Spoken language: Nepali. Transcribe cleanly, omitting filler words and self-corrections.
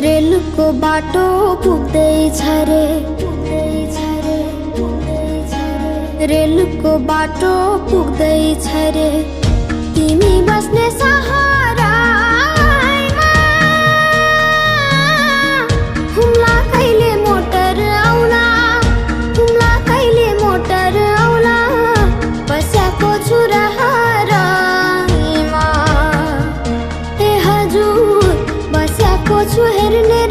रेलको बाटो पुग्दैछ रे, रेलको बाटो पुग्दैछ रे, तिमी बस्ने सहारामा हुम्ला कहिले मोटर आउला, हुम्ला कहिले मोटर आउला, बस्याको छु रहरमा ए हजुर बस्याको छु हेर्ने